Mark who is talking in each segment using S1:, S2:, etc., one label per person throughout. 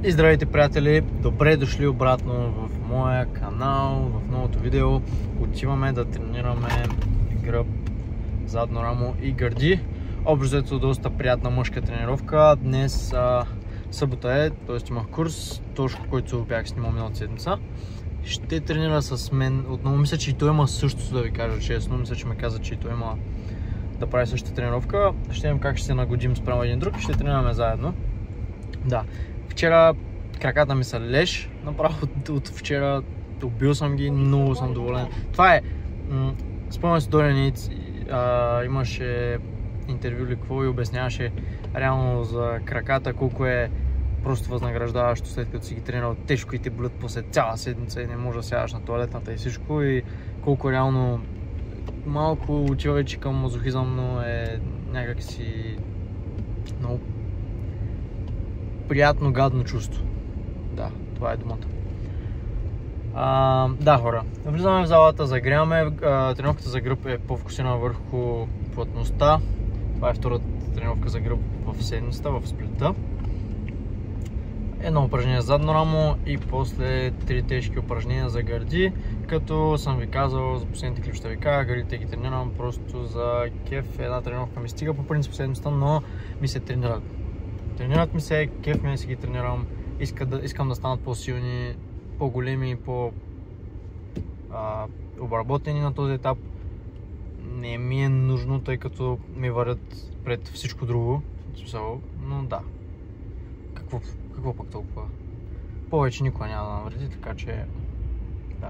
S1: И здравейте, приятели! Добре дошли обратно в моя канал, в новото видео. Отиваме да тренираме гръб, задно рамо и гърди. Общо доста приятна мъжка тренировка. Днес събота е, т.е. имах курс, точно който бях снимал миналата седмица. Ще тренира с мен отново. Мисля, че и той има същото, да ви кажа честно. Мисля, че ме каза, че и той има да прави същата тренировка. Ще видим как ще се нагодим спрямо един друг и ще тренираме заедно. Да, вчера краката ми са леш, направо от вчера убил съм ги, много съм доволен. Това е, спомням се Дориан Йейтс, имаше интервю или какво и обясняваше реално за краката, колко е просто възнаграждаващо след като си ги тренирал тежко и те болят после цяла седмица и не можеш да сядаш на тоалетната и всичко, и колко реално малко отива вече към мазохизъм, но е някак си много приятно гадно чувство. Да, това е думата. Да, хора, влизаме в залата, загряваме. Тренировката за гръб е по-фокусирана върху плътността. Това е втората тренировка за гръб в седмицата, в сплита. Едно упражнение задно рамо и после 3 тежки упражнения за гърди. Като съм ви казал, за последните клип ще ви кажа, гърдите ги тренирам просто за кеф. Една тренировка ми стига по принцип седмицата, но ми се тренират. Тренират ми се, кеф ми е да си ги тренирам. Искам да станат по-силни, по-големи и по-обработени на този етап. Не ми е нужно, тъй като ми варят пред всичко друго. Но да. Какво пък толкова? Повече никога няма да навреди, така че да.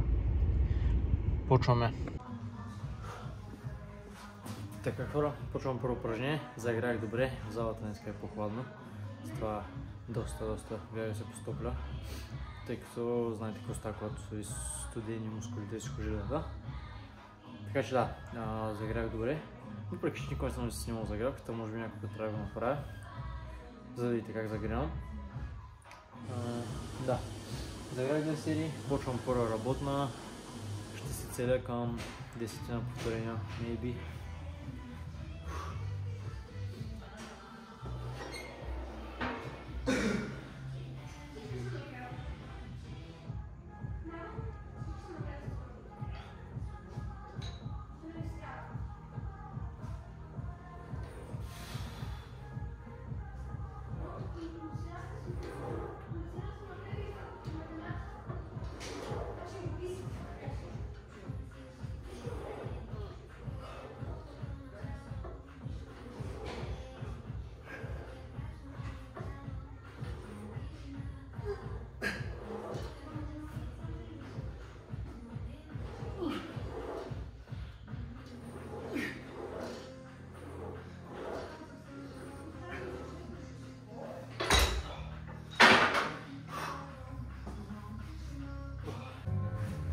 S1: Почваме. Така, хора, почвам първо упражнение. Заиграх добре, в залата днес е по-хладно. Затова доста гледа се постопля, тъй като знаете какво става, когато са студени мускулите и сухожилията. Така че да, заиграх добре. Въпреки че никога не съм снимал заигравката, може би някой път трябва да го направя, за да видите как загрявам. Да, заиграх 2 серии, почвам първа работна. Ще се целя към 10 на повторения, maybe.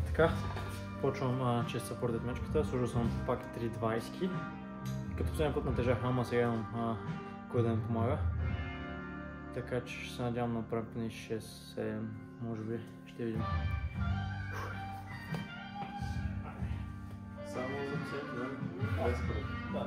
S1: Така, почвам чест съпорт мечката, сложил съм пак 3 20-ки. Като последния път натежах, ама сега имам кой да ми помага. Така че ще се надявам да направим 6-7, може би, ще видим.
S2: Само за всеки, да? Да.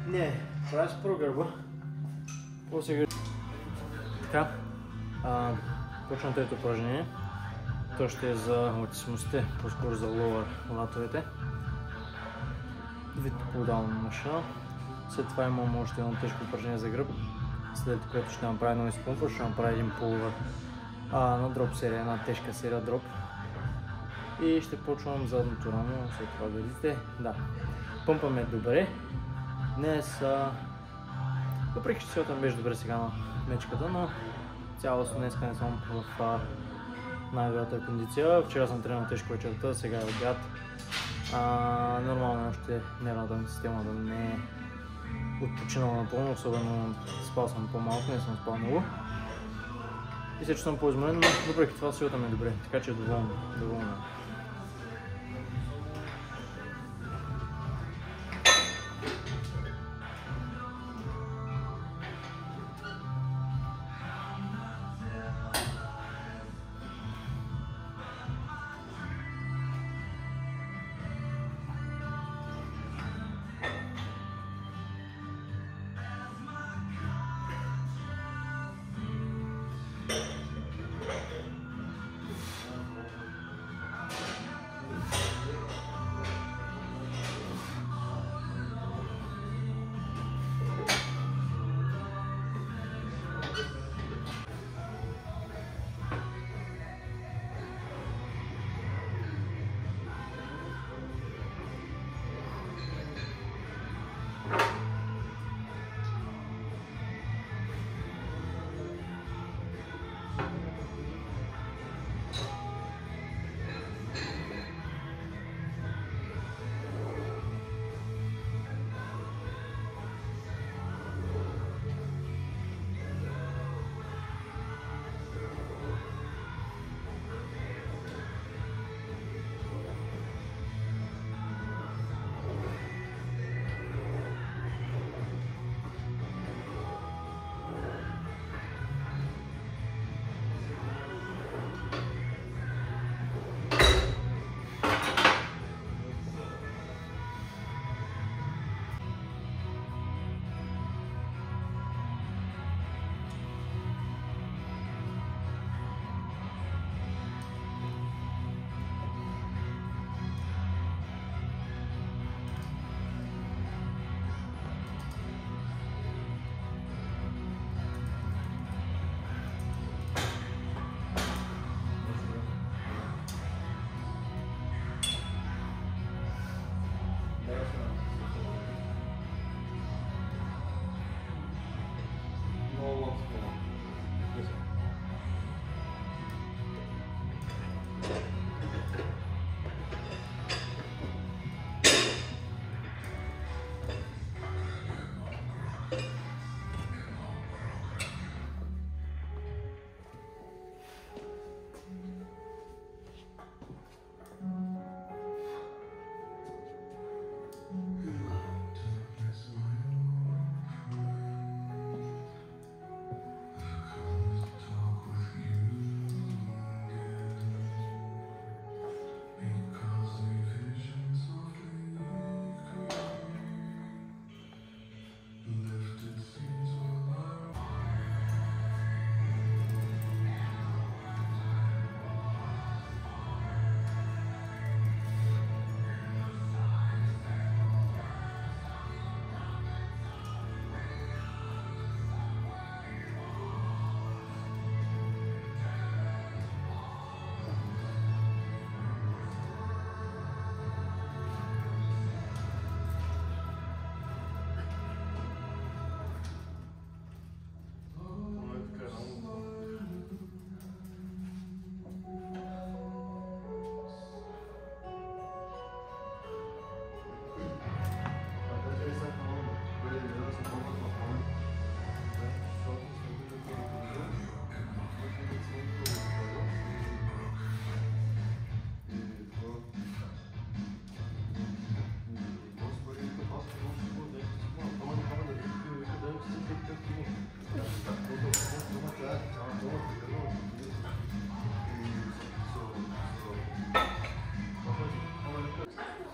S1: Не, правя с първо гърба. Така, почвам трето упражнение. То ще е за латисимостите, по-скоро за ловър латовете. Вид пулдаун машина. След това имам още едно тежко упражнение за гръб, след което ще направя едно изкомфорт, ще направя един пуловър на дроп серия, една тежка серия дроп. И ще почвам задното рамо, след това видите. Да, пъмпаме добре. Днес, въпреки че силата ми беше добре сега на мечката, но цялостно днеска не съм в най-добрата кондиция. Вчера съм тренирал тежко вечерта, сега е обяд. Нормално още нервната ми система да не е отпочинала напълно, особено спал съм по-малко, не съм спал много. И се чувствам по-изморен, но въпреки това силата ми е добре, така че е доволно.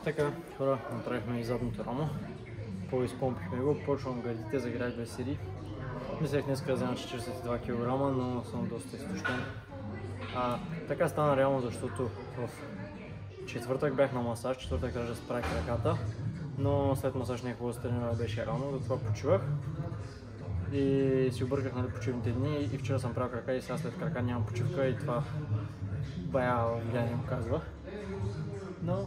S1: Така, хора, направихме и задното рамо. По-изпомпихме го, почвам гърдите за град 2 серии. Мислех днес да взема 42 кг, но съм доста изтощен. Така стана реално, защото в четвъртък бях на масаж, четвъртък трябваше да справих краката, но след масаж не е хубаво да се тренира, беше рано, затова почивах. И си обърках, нали, почивните дни и вчера съм правил крака и сега след крака нямам почивка и това бая влияние му казва. Но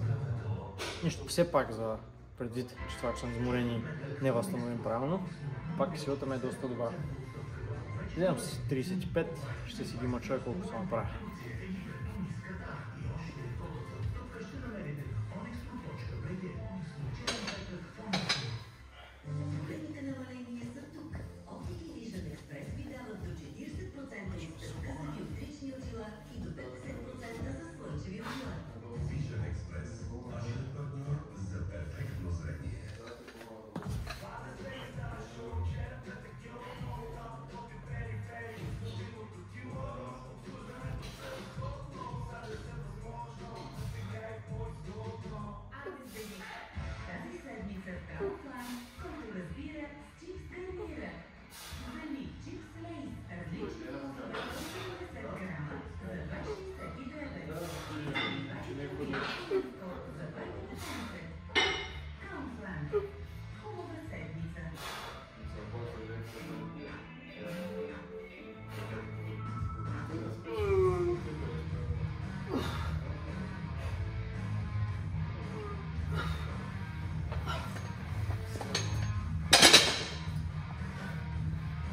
S1: нищо, все пак за предвид, че това, че съм изморен и не възстановим правилно, пак силата ми е доста добра. Гледам с 35, ще си ги мъча колко се направя.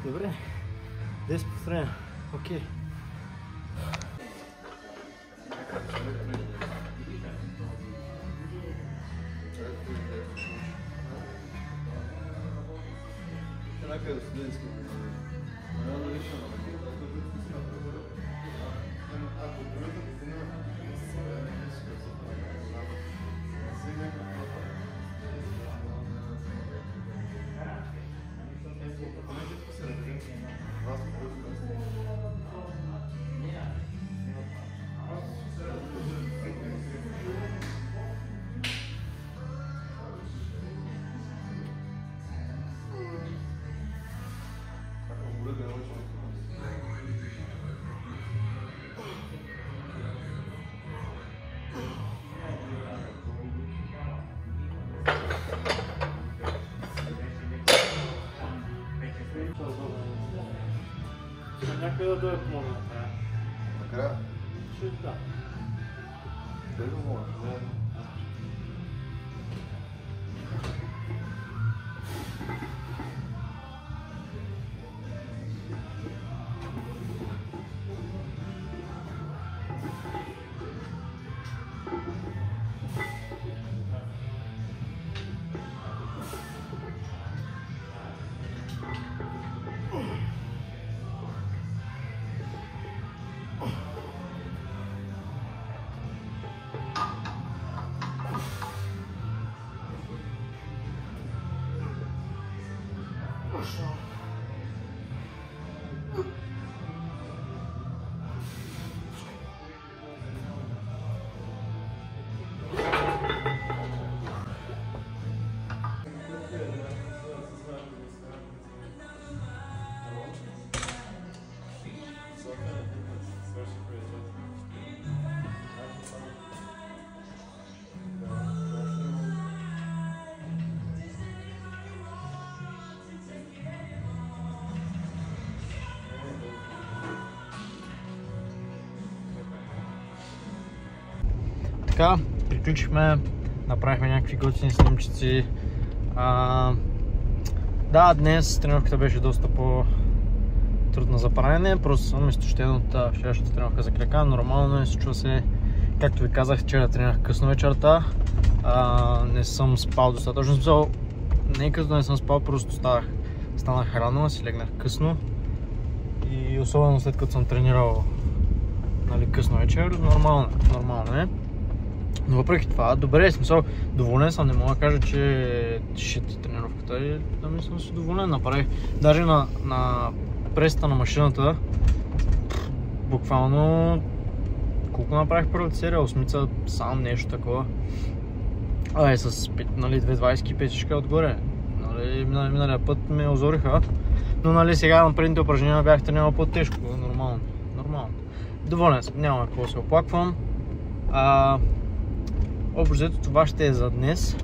S1: Добре, 10 повторения, окей. Някъде да дойде помогна накрая.
S2: Накрая?
S1: Ще да.
S2: Дай го може.
S1: Така, приключихме, направихме някакви готини снимчици. Да, днес тренировката беше доста по-трудна за правене, просто съм изтощен от вчерашната тренировка за крака. Нормално е, случва се, както ви казах, вчера тренирах късно вечерта, не съм спал достатъчно, не като не съм спал, просто станах рано, си легнах късно и особено след като съм тренирал, нали, късно вечер, нормално е. Но въпреки това, добре, смисъл, доволен съм, не мога да кажа, че шит тренировката и да съм си доволен. Направих, даже на пресата на машината, буквално, колко направих първата серия, 8-ца, сам нещо такова. С 2,25 отгоре, нали, миналия път ме озориха, но нали, сега на предните упражнения бях тренирал по-тежко, нормално. Доволен съм, няма какво се оплаквам. Общо взето това ще е за днес.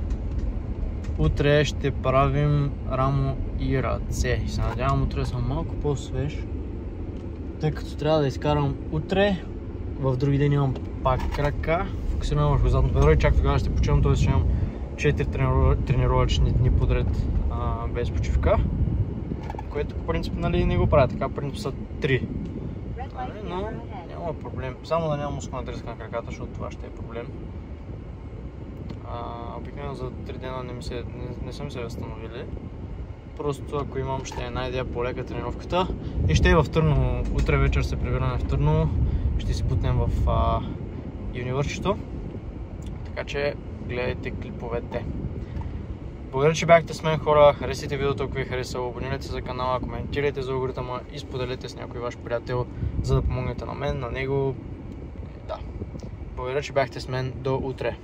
S1: Утре ще правим рамо и ръце. Се надявам утре съм малко по-свеж, тъй като трябва да изкарам утре. В други ден имам пак крака. фокусирам върху задното бедро и чак тогава ще почивам, т.е. ще имам 4 тренировъчни дни подред без почивка, което по принцип не го правя така, по принцип са 3, но няма проблем, само да няма мускулна треска на краката, защото това ще е проблем. Обикновено за 3 дена не съм се възстановили. Просто ако имам, ще най-дея по-лека тренировката и ще е в Търново. Утре вечер се прибираме в Търново, ще си бутнем в юниверситето. Така че гледайте клиповете. Благодаря, че бяхте с мен, хора. Харесайте видеото, ако ви е харесало, абонирайте се за канала, коментирайте за алгоритъма и споделете с някой ваш приятел, за да помогнете на мен, на него. Да. Благодаря, че бяхте с мен. До утре.